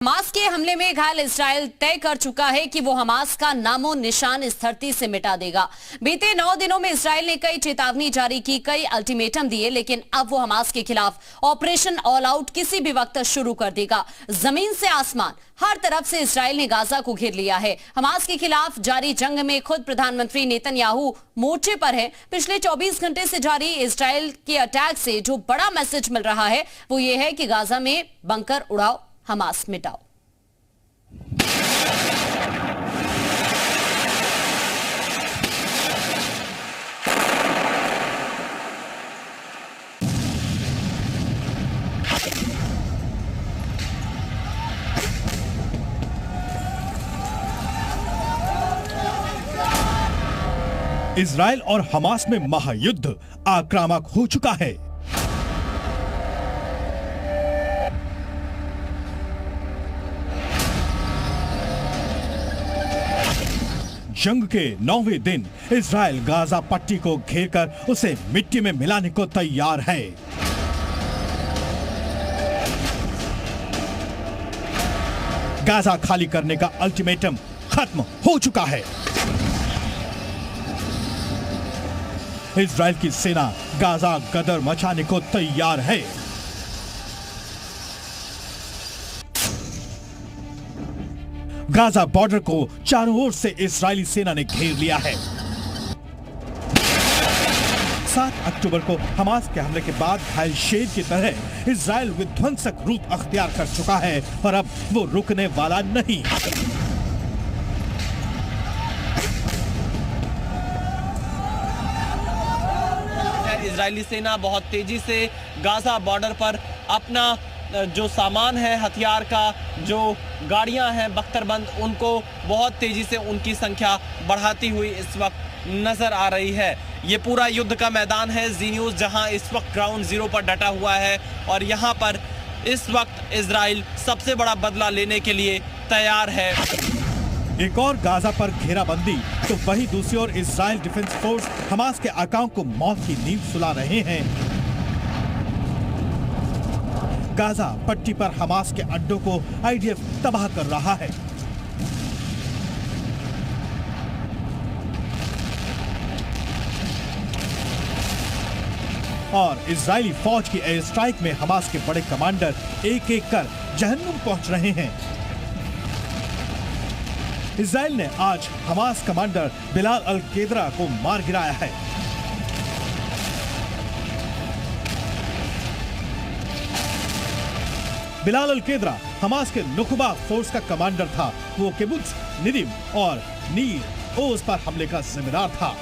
Hamas के हमले में घायल इजराइल तय कर चुका है कि वो हमास का नामो निशान इस धरती से मिटा देगा। बीते 9 दिनों में इजराइल ने कई चेतावनी जारी की, कई अल्टीमेटम दिए, लेकिन अब वो हमास के खिलाफ ऑपरेशन ऑल आउट किसी भी वक्त शुरू कर देगा। जमीन से आसमान हर तरफ से इजराइल ने गाजा को घेर लिया है। हमास के खिलाफ जारी जंग में खुद प्रधानमंत्री नेतन्याहू मोर्चे पर है। पिछले 24 घंटे से जारी इजराइल के अटैक से जो बड़ा मैसेज मिल रहा है वो ये है कि गाजा में बंकर उड़ाओ, हमास मिटाओ। इजराइल और हमास में महायुद्ध आक्रामक हो चुका है। जंग के 9वें दिन इजराइल गाजा पट्टी को घेरकर उसे मिट्टी में मिलाने को तैयार है। गाजा खाली करने का अल्टीमेटम खत्म हो चुका है। इजराइल की सेना गाजा गदर मचाने को तैयार है। गाजा बॉर्डर को चारों ओर से इजरायली सेना ने घेर लिया है। 7 अक्टूबर को हमास के हमले के बाद घायल शेर की तरह इजराइल विध्वंसक रूप अख्तियार कर चुका है और अब वो रुकने वाला नहीं। इजरायली सेना बहुत तेजी से गाजा बॉर्डर पर अपना जो सामान है, हथियार का जो गाड़ियां हैं बख्तरबंद, उनको बहुत तेजी से उनकी संख्या बढ़ाती हुई इस वक्त नजर आ रही है। ये पूरा युद्ध का मैदान है जी न्यूज़, जहां इस वक्त ग्राउंड जीरो पर डटा हुआ है और यहां पर इस वक्त इजराइल सबसे बड़ा बदला लेने के लिए तैयार है। एक और गाजा पर घेराबंदी तो वही दूसरी ओर इजराइल डिफेंस फोर्स हमास के आकाओं को मौत की नींद सुला रहे हैं। गाजा पट्टी पर हमास के अड्डों को आईडीएफ तबाह कर रहा है। और इजरायली फौज की एयर स्ट्राइक में हमास के बड़े कमांडर एक एक कर जहन्नुम पहुंच रहे हैं। इजराइल ने आज हमास कमांडर बिलाल अल केदरा को मार गिराया है। बिलाल अल केदरा हमास के नुखबा फोर्स का कमांडर था। वो किबुत्ज निदिम और नीर ओज पर हमले का जिम्मेदार था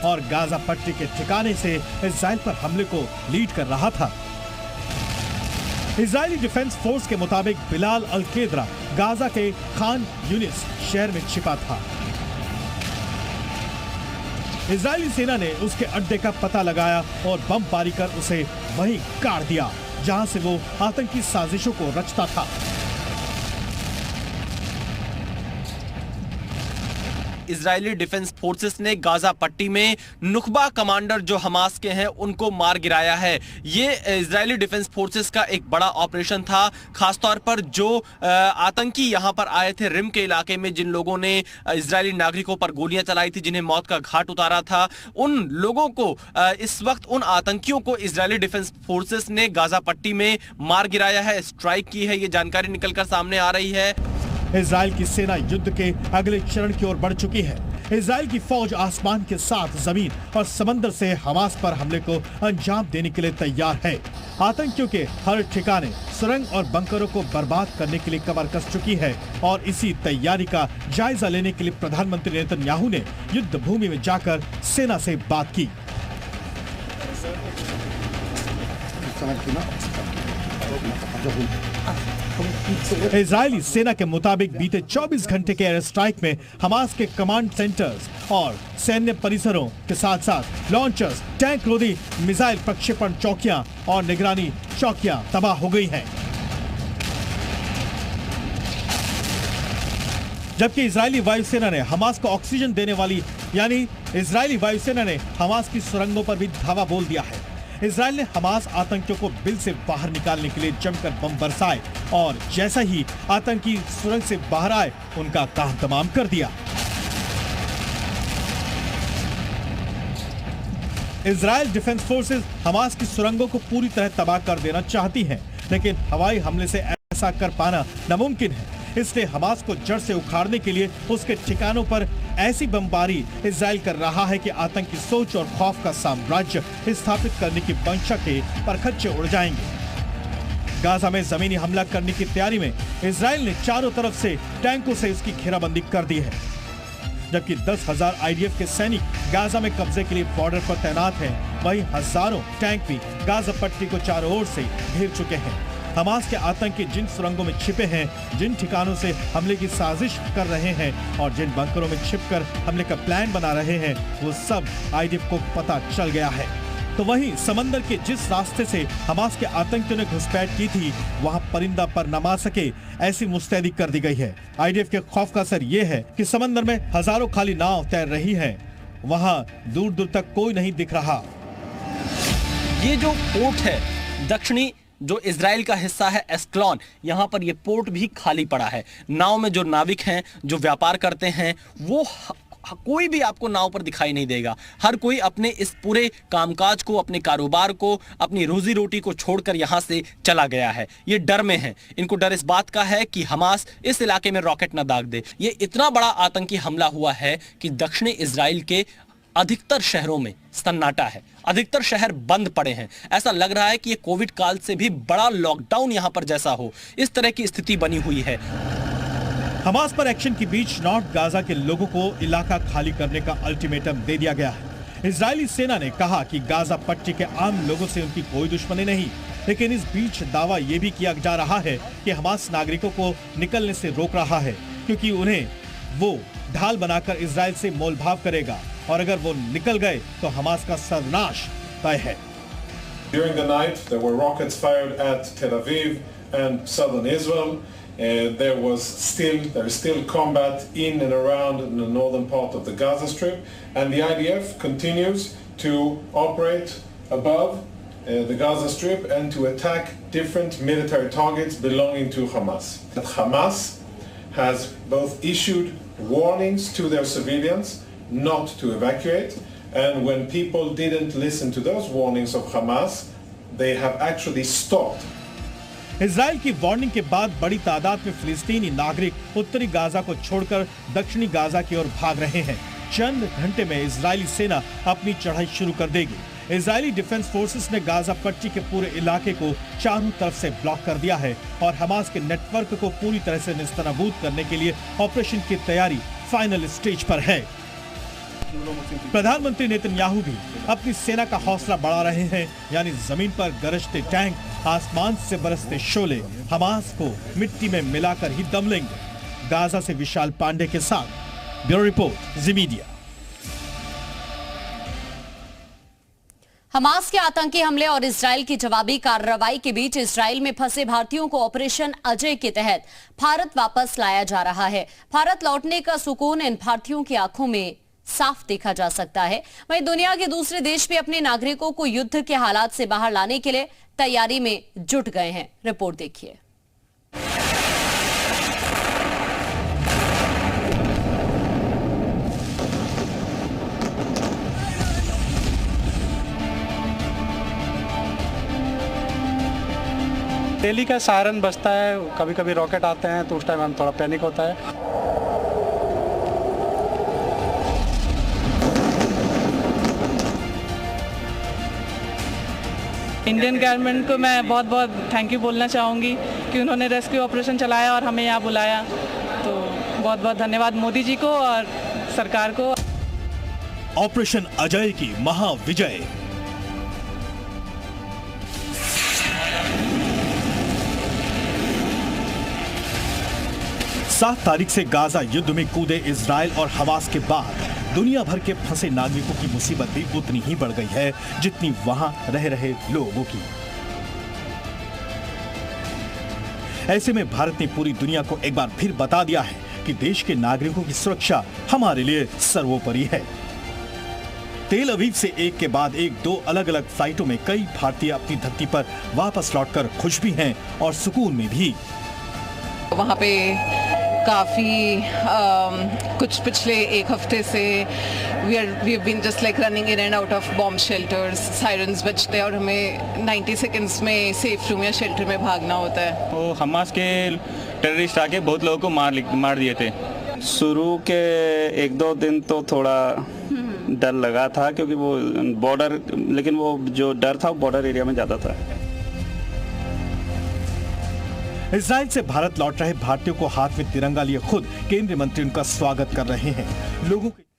और गाजा पट्टी के ठिकाने से इजराइल पर हमले को लीड कर रहा था। इजरायली डिफेंस फोर्स के मुताबिक बिलाल अल केदरा गाजा के खान यूनिस शहर में छिपा था। इजरायली सेना ने उसके अड्डे का पता लगाया और बमबारी कर उसे वहीं गाड़ दिया जहां से वो आतंकी साजिशों को रचता था। इजरायली डिफेंस फोर्सेस ने गाजा पट्टी में नुखबा कमांडर जो हमास के हैं उनको मार गिराया है। ये इजरायली डिफेंस फोर्सेस का एक बड़ा ऑपरेशन था, खासतौर पर जो आतंकी यहां पर आए थे रिम के इलाके में, जिन लोगों ने इजरायली नागरिकों पर गोलियां चलाई थी, जिन्हें मौत का घाट उतारा था, उन लोगों को इस वक्त उन आतंकियों को इजरायली डिफेंस फोर्सेस ने गाजा पट्टी में मार गिराया है, स्ट्राइक की है। ये जानकारी निकलकर सामने आ रही है। इजराइल की सेना युद्ध के अगले चरण की ओर बढ़ चुकी है। इजराइल की फौज आसमान के साथ जमीन और समंदर से हमास पर हमले को अंजाम देने के लिए तैयार है। आतंकियों के हर ठिकाने, सुरंग और बंकरों को बर्बाद करने के लिए कमर कस चुकी है और इसी तैयारी का जायजा लेने के लिए प्रधानमंत्री नेतन्याहू ने युद्ध भूमि में जाकर सेना से बात की। इजरायली सेना के मुताबिक बीते 24 घंटे के एयर स्ट्राइक में हमास के कमांड सेंटर्स और सैन्य परिसरों के साथ साथ लॉन्चर्स, टैंक रोधी मिसाइल प्रक्षेपण चौकियां और निगरानी चौकियां तबाह हो गई हैं। जबकि इजरायली वायुसेना ने हमास को ऑक्सीजन देने वाली यानी इजरायली वायुसेना ने हमास की सुरंगों पर भी धावा बोल दिया है। इजराइल ने हमास आतंकियों को बिल से बाहर निकालने के लिए जमकर बम बरसाए और जैसा ही आतंकी सुरंग से बाहर आए उनका काम तमाम कर दिया। इजराइल डिफेंस फोर्सेस हमास की सुरंगों को पूरी तरह तबाह कर देना चाहती हैं, लेकिन हवाई हमले से ऐसा कर पाना नामुमकिन है। इसलिए हमास को जड़ से उखाड़ने के लिए उसके ठिकानों पर ऐसी बमबारी इजराइल कर रहा है कि आतंकी सोच और खौफ का साम्राज्य स्थापित करने की मंशा के परखच्चे उड़ जाएंगे। गाजा में जमीनी हमला करने की तैयारी में इजराइल ने चारों तरफ से टैंकों से इसकी घेराबंदी कर दी है, जबकि 10,000 आईडीएफ के सैनिक गाजा में कब्जे के लिए बॉर्डर पर तैनात हैं। वहीं हजारों टैंक भी गाजा पट्टी को चारों ओर से घेर चुके हैं। हमास के आतंकी जिन सुरंगों में छिपे हैं, जिन ठिकानों से हमले की साजिश कर रहे हैं और जिन बंकरों में छिपकर हमले का प्लान बना रहे हैं, वो सब आईडीएफ को पता चल गया है। तो वहीं समंदर के जिस रास्ते से हमास के आतंकियों ने घुसपैठ की थी, वहां परिंदा पर न मार सके ऐसी मुस्तैदी कर दी गई है। आईडीएफ के खौफ का असर ये है कि समंदर में हजारों खाली नाव तैर रही हैं, वहां दूर दूर तक कोई नहीं दिख रहा। ये जो पोर्ट है दक्षिणी जो इजराइल का हिस्सा है एस्कलॉन, यहाँ पर ये पोर्ट भी खाली पड़ा है। नाव में जो नाविक हैं, जो व्यापार करते हैं, वो कोई भी आपको नाव पर दिखाई नहीं देगा। हर कोई अपने इस पूरे कामकाज को, अपने कारोबार को, अपनी रोजी रोटी को छोड़कर यहाँ से चला गया है। ये डर में है। इनको डर इस बात का है कि हमास इस इलाके में रॉकेट न दाग दे। ये इतना बड़ा आतंकी हमला हुआ है कि दक्षिणी इजराइल के अधिकतर शहरों में सन्नाटा है। अधिकतर शहर बंद पड़े हैं। ऐसा लग रहा है कि ये कोविड काल से भी बड़ा लॉकडाउन यहां पर जैसा हो, इस तरह की स्थिति बनी हुई है। हमास पर एक्शन के बीच नॉर्थ गाजा के लोगों को इलाका खाली करने का अल्टीमेटम दे दिया गया है। इजरायली सेना ने कहा कि गाजा पट्टी के आम लोगों से उनकी कोई दुश्मनी नहीं, लेकिन इस बीच दावा यह भी किया जा रहा है कि हमास नागरिकों को निकलने से रोक रहा है, क्योंकि उन्हें वो ढाल बनाकर इजराइल से मोलभाव करेगा और अगर वो निकल गए तो हमास का सर्वनाश तय है। During the night, there were rockets fired at Tel Aviv and southern Israel. There is still combat in and around the northern part of the Gaza Strip, and the IDF continues to operate above the Gaza Strip and to attack different military targets belonging to Hamas. Hamas has both issued warnings to their civilians not to evacuate, and when people didn't listen to those warnings of Hamas, they have actually stopped. Israel की warning के बाद बड़ी तादाद में फिलिस्तीनी नागरिक उत्तरी Gaza को छोड़कर दक्षिणी गाजा की ओर भाग रहे हैं। चंद घंटे में इजरायली सेना अपनी चढ़ाई शुरू कर देगी। इजरायली डिफेंस फोर्सेस ने गाजा पट्टी के पूरे इलाके को चारों तरफ से ब्लॉक कर दिया है और हमास के नेटवर्क को पूरी तरह से निस्तनाबूद करने के लिए ऑपरेशन की तैयारी फाइनल स्टेज पर है। प्रधानमंत्री नेतन्याहू भी अपनी सेना का हौसला बढ़ा रहे हैं, यानी जमीन पर गरजते टैंक, आसमान से बरसते शोले हमास को मिट्टी में मिलाकर ही दम लेंगे। गाजा से विशाल पांडे के साथ ब्यूरो रिपोर्ट, जी मीडिया। हमास के आतंकी हमले और इजराइल की जवाबी कार्रवाई के बीच इजराइल में फंसे भारतीयों को ऑपरेशन अजय के तहत भारत वापस लाया जा रहा है। भारत लौटने का सुकून इन भारतीयों की आंखों में साफ देखा जा सकता है। वहीं दुनिया के दूसरे देश भी अपने नागरिकों को युद्ध के हालात से बाहर लाने के लिए तैयारी में जुट गए हैं। रिपोर्ट देखिए। दिल्ली का सायरन बजता है, कभी कभी रॉकेट आते हैं तो उस टाइम हम थोड़ा पैनिक होता है। इंडियन गवर्नमेंट को मैं बहुत बहुत थैंक यू बोलना चाहूँगी कि उन्होंने रेस्क्यू ऑपरेशन चलाया और हमें यहाँ बुलाया, तो बहुत बहुत धन्यवाद मोदी जी को और सरकार को। ऑपरेशन अजय की महाविजय। सात तारीख से गाजा युद्ध में कूदे इजराइल और हमास के बाद दुनिया भर के फंसे नागरिकों की मुसीबत भी उतनी ही बढ़ गई है जितनी वहां रह रहे लोगों की। ऐसे में भारत ने पूरी दुनिया को एक बार फिर बता दिया है कि देश के नागरिकों की सुरक्षा हमारे लिए सर्वोपरि है। तेल अवीव से एक के बाद एक 2 अलग-अलग फ्लाइटों में कई भारतीय अपनी धरती पर वापस लौटकर खुश भी हैं और सुकून में भी। वहाँ पे काफ़ी कुछ पिछले एक हफ्ते से we have been just like running in and out of bomb shelters, sirens बजते हैं और हमें 90 सेकंड्स में सेफ रूम या शेल्टर में भागना होता है। वो हमास के टेररिस्ट आके बहुत लोगों को मार दिए थे। शुरू के 1-2 दिन तो थोड़ा डर लगा था क्योंकि वो बॉर्डर, लेकिन वो जो डर था वो बॉर्डर एरिया में ज़्यादा था। इजराइल से भारत लौट रहे भारतीयों को हाथ में तिरंगा लिए खुद केंद्रीय मंत्री उनका स्वागत कर रहे हैं। लोगों के